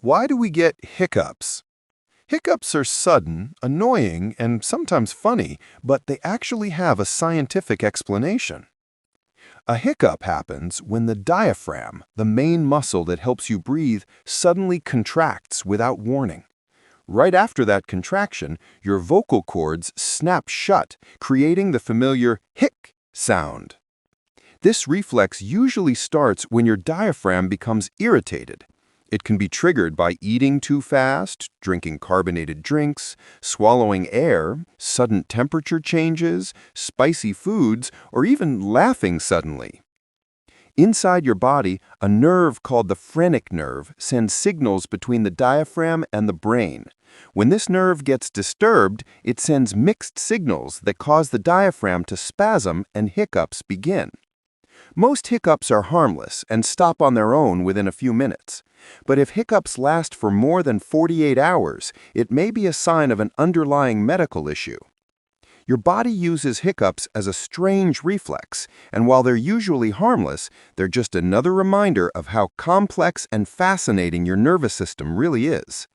Why do we get hiccups? Hiccups are sudden, annoying, and sometimes funny, but they actually have a scientific explanation. A hiccup happens when the diaphragm, the main muscle that helps you breathe, suddenly contracts without warning. Right after that contraction, your vocal cords snap shut, creating the familiar hic sound. This reflex usually starts when your diaphragm becomes irritated. It can be triggered by eating too fast, drinking carbonated drinks, swallowing air, sudden temperature changes, spicy foods, or even laughing suddenly. Inside your body, a nerve called the phrenic nerve sends signals between the diaphragm and the brain. When this nerve gets disturbed, it sends mixed signals that cause the diaphragm to spasm and hiccups begin. Most hiccups are harmless and stop on their own within a few minutes. But if hiccups last for more than 48 hours, it may be a sign of an underlying medical issue. Your body uses hiccups as a strange reflex, and while they're usually harmless, they're just another reminder of how complex and fascinating your nervous system really is.